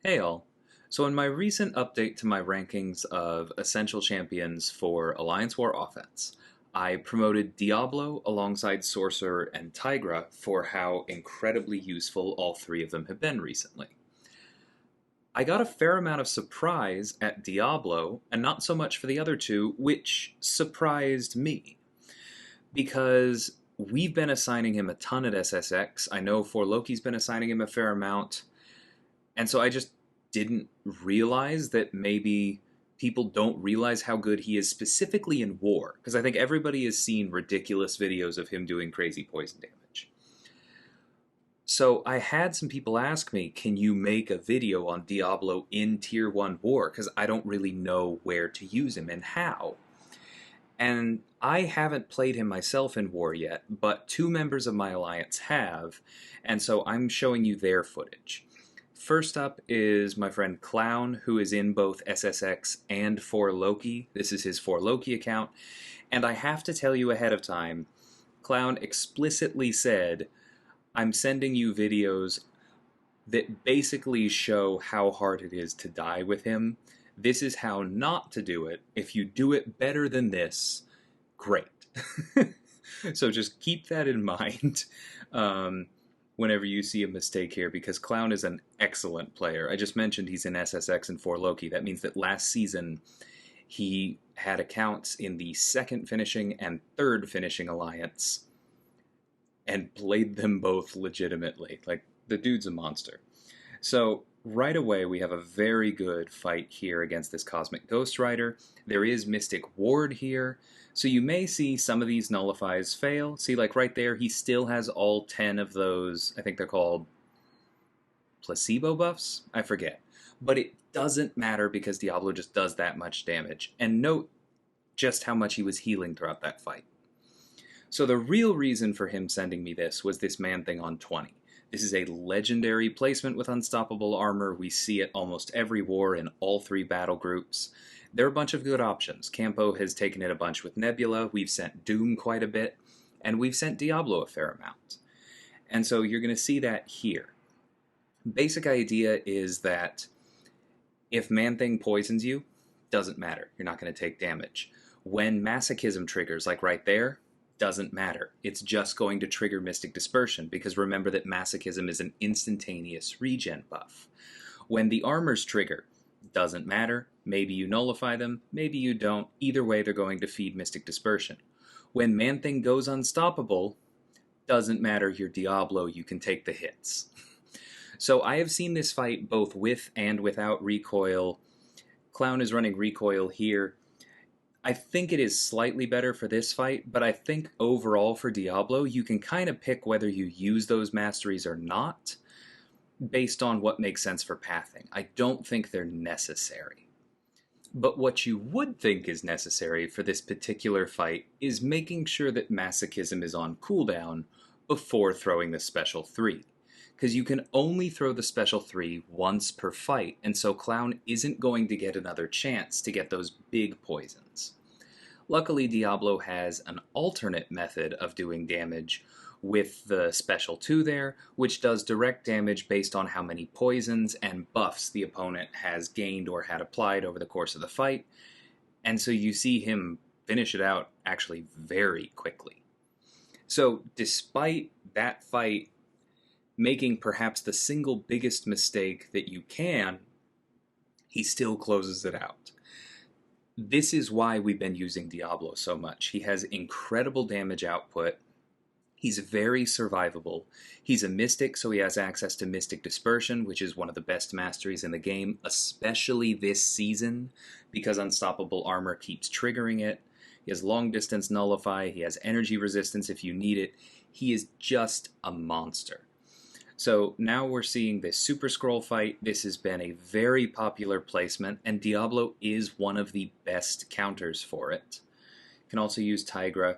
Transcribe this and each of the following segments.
Hey all. So in my recent update to my rankings of essential champions for Alliance War offense, I promoted Diablo alongside Sorcerer and Tigra for how incredibly useful all three of them have been recently. I got a fair amount of surprise at Diablo, and not so much for the other two, which surprised me. Because we've been assigning him a ton at SSx. I know For Loki's been assigning him a fair amount. And so I just didn't realize that maybe people don't realize how good he is specifically in war. Because I think everybody has seen ridiculous videos of him doing crazy poison damage. So I had some people ask me, can you make a video on Diablo in Tier 1 war? Because I don't really know where to use him and how. And I haven't played him myself in war yet, but two members of my alliance have, and so I'm showing you their footage. First up is my friend Clown, who is in both SSx and For Loki. This is his For Loki account. And I have to tell you ahead of time, Clown explicitly said, I'm sending you videos that basically show how hard it is to die with him. This is how not to do it. If you do it better than this, great. So just keep that in mind. Whenever you see a mistake here, because Clown is an excellent player. I just mentioned he's in SSx and For Loki. That means that last season he had accounts in the second finishing and third finishing alliance and played them both legitimately. Like, the dude's a monster. So right away we have a very good fight here against this Cosmic Ghost Rider. There is Mystic Ward here, so you may see some of these nullifies fail. See, like right there, he still has all 10 of those, I think they're called placebo buffs? I forget. But it doesn't matter because Diablo just does that much damage. And note just how much he was healing throughout that fight. So the real reason for him sending me this was this Man-Thing on 20. This is a legendary placement with unstoppable armor. We see it almost every war in all three battle groups. There are a bunch of good options. Campo has taken it a bunch with Nebula. We've sent Doom quite a bit. And we've sent Diablo a fair amount. And so you're going to see that here. Basic idea is that if Man-Thing poisons you, doesn't matter. You're not going to take damage. When Masochism triggers, like right there, doesn't matter. It's just going to trigger Mystic Dispersion, because remember that Masochism is an instantaneous regen buff. When the armors trigger, doesn't matter. Maybe you nullify them, maybe you don't. Either way, they're going to feed Mystic Dispersion. When Man-Thing goes unstoppable, doesn't matter, you're Diablo, you can take the hits. So I have seen this fight both with and without recoil. Clown is running recoil here. I think it is slightly better for this fight, but I think overall for Diablo, you can kind of pick whether you use those masteries or not, based on what makes sense for pathing. I don't think they're necessary. But what you would think is necessary for this particular fight is making sure that Masochism is on cooldown before throwing the special 3. Because you can only throw the special 3 once per fight, and so Clown isn't going to get another chance to get those big poisons. Luckily, Diablo has an alternate method of doing damage with the special 2 there, which does direct damage based on how many poisons and buffs the opponent has gained or had applied over the course of the fight, and so you see him finish it out actually very quickly. So despite that fight making perhaps the single biggest mistake that you can, he still closes it out. This is why we've been using Diablo so much. He has incredible damage output. He's very survivable. He's a Mystic, so he has access to Mystic Dispersion, which is one of the best masteries in the game, especially this season, because Unstoppable Armor keeps triggering it. He has Long Distance Nullify. He has Energy Resistance if you need it. He is just a monster. So now we're seeing this Super Scroll fight. This has been a very popular placement, and Diablo is one of the best counters for it. You can also use Tigra.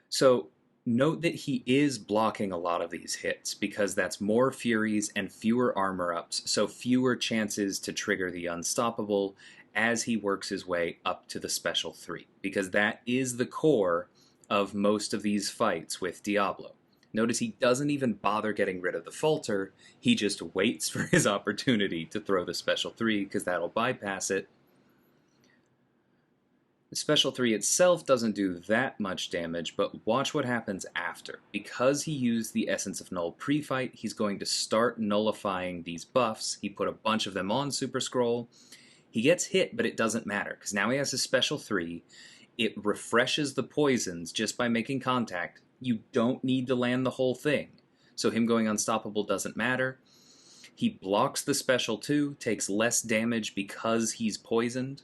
So note that he is blocking a lot of these hits, because that's more Furies and fewer armor ups, so fewer chances to trigger the Unstoppable as he works his way up to the Special 3, because that is the core of most of these fights with Diablo. Notice he doesn't even bother getting rid of the falter, he just waits for his opportunity to throw the special 3 because that'll bypass it. The special 3 itself doesn't do that much damage, but watch what happens after. Because he used the Essence of Null pre-fight, he's going to start nullifying these buffs. He put a bunch of them on Super Scroll. He gets hit, but it doesn't matter, because now he has his special 3. It refreshes the poisons just by making contact. You don't need to land the whole thing. So him going unstoppable doesn't matter. He blocks the special 2, takes less damage because he's poisoned,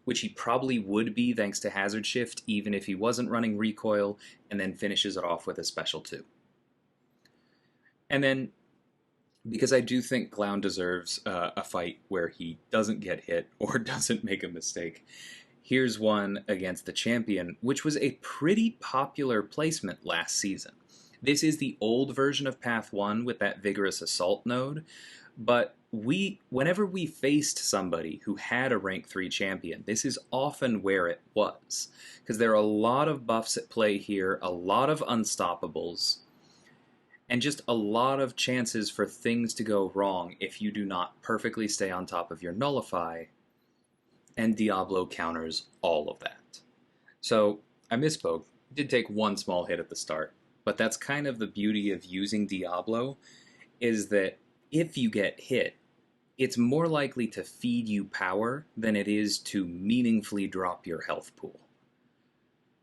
which he probably would be thanks to Hazard Shift even if he wasn't running Recoil, and then finishes it off with a special 2. And then, because I do think Clown deserves a fight where he doesn't get hit or doesn't make a mistake, here's one against the champion, which was a pretty popular placement last season. This is the old version of Path 1 with that Vigorous Assault node, but whenever we faced somebody who had a rank 3 champion, this is often where it was. Because there are a lot of buffs at play here, a lot of unstoppables, and just a lot of chances for things to go wrong if you do not perfectly stay on top of your Nullify, and Diablo counters all of that. So, I misspoke. Did take one small hit at the start, but that's kind of the beauty of using Diablo, is that if you get hit, it's more likely to feed you power than it is to meaningfully drop your health pool.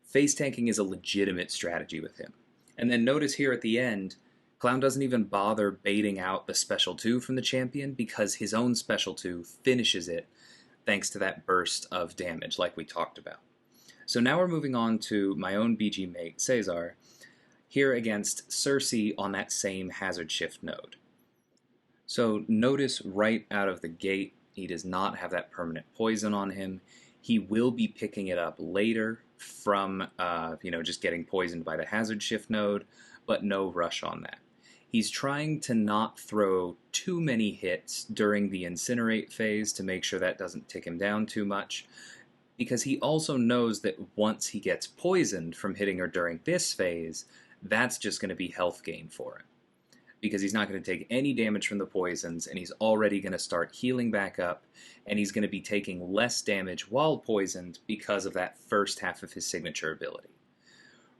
Face tanking is a legitimate strategy with him. And then notice here at the end, Clown doesn't even bother baiting out the special 2 from the champion because his own special 2 finishes it thanks to that burst of damage like we talked about. So now we're moving on to my own BG mate, Cesar, here against Cersei on that same Hazard Shift node. So notice right out of the gate, he does not have that permanent poison on him. He will be picking it up later from, just getting poisoned by the Hazard Shift node, but no rush on that. He's trying to not throw too many hits during the Incinerate phase to make sure that doesn't tick him down too much, because he also knows that once he gets poisoned from hitting her during this phase, that's just going to be health gain for him. Because he's not going to take any damage from the poisons, and he's already going to start healing back up, and he's going to be taking less damage while poisoned because of that first half of his signature ability.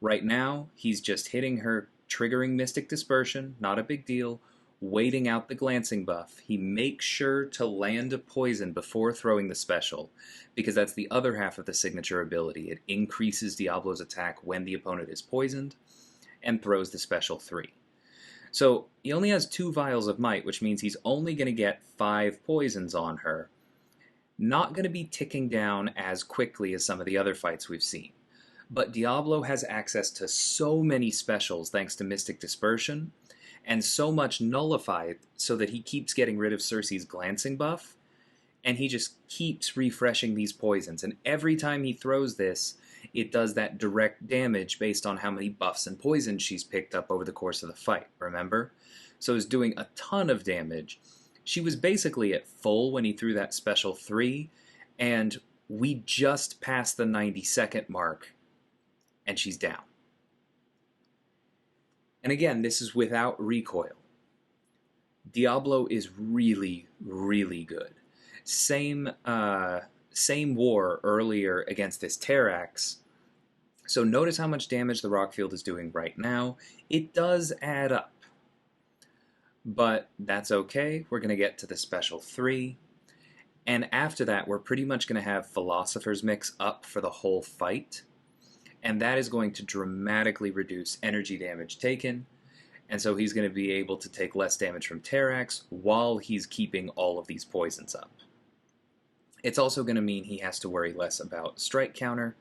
Right now, he's just hitting her, triggering Mystic Dispersion, not a big deal, waiting out the glancing buff. He makes sure to land a poison before throwing the special, because that's the other half of the signature ability. It increases Diablo's attack when the opponent is poisoned, and throws the special 3. So he only has 2 vials of might, which means he's only going to get 5 poisons on her. Not going to be ticking down as quickly as some of the other fights we've seen. But Diablo has access to so many specials thanks to Mystic Dispersion, and so much Nullified so that he keeps getting rid of Cersei's glancing buff, and he just keeps refreshing these poisons. And every time he throws this, it does that direct damage based on how many buffs and poisons she's picked up over the course of the fight, remember? So it's doing a ton of damage. She was basically at full when he threw that special 3, and we just passed the 90-second mark, and she's down. And again, this is without recoil. Diablo is really, really good. Same war earlier against this Terrax. So notice how much damage the Rockfield is doing right now. It does add up. But that's okay. We're going to get to the special 3. And after that, we're pretty much going to have Philosopher's Mix up for the whole fight. And that is going to dramatically reduce energy damage taken. And so he's going to be able to take less damage from Terrax while he's keeping all of these poisons up. It's also going to mean he has to worry less about strike counter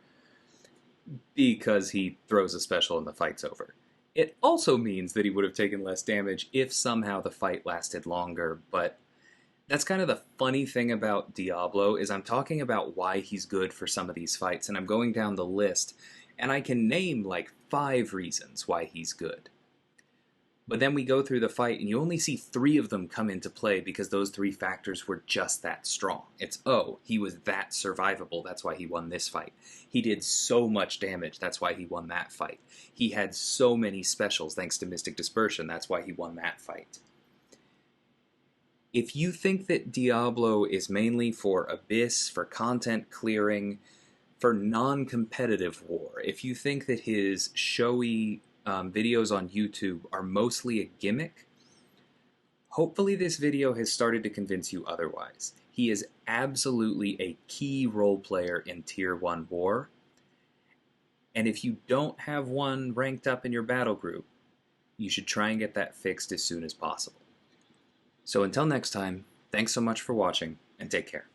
because he throws a special and the fight's over. It also means that he would have taken less damage if somehow the fight lasted longer, but that's kind of the funny thing about Diablo, is I'm talking about why he's good for some of these fights, and I'm going down the list, and I can name like 5 reasons why he's good. But then we go through the fight, and you only see three of them come into play because those three factors were just that strong. It's, oh, he was that survivable, that's why he won this fight. He did so much damage, that's why he won that fight. He had so many specials thanks to Mystic Dispersion, that's why he won that fight. If you think that Diablo is mainly for Abyss, for content clearing, for non-competitive war, if you think that his showy videos on YouTube are mostly a gimmick, hopefully this video has started to convince you otherwise. He is absolutely a key role player in Tier 1 war, and if you don't have one ranked up in your battle group, you should try and get that fixed as soon as possible. So until next time, thanks so much for watching, and take care.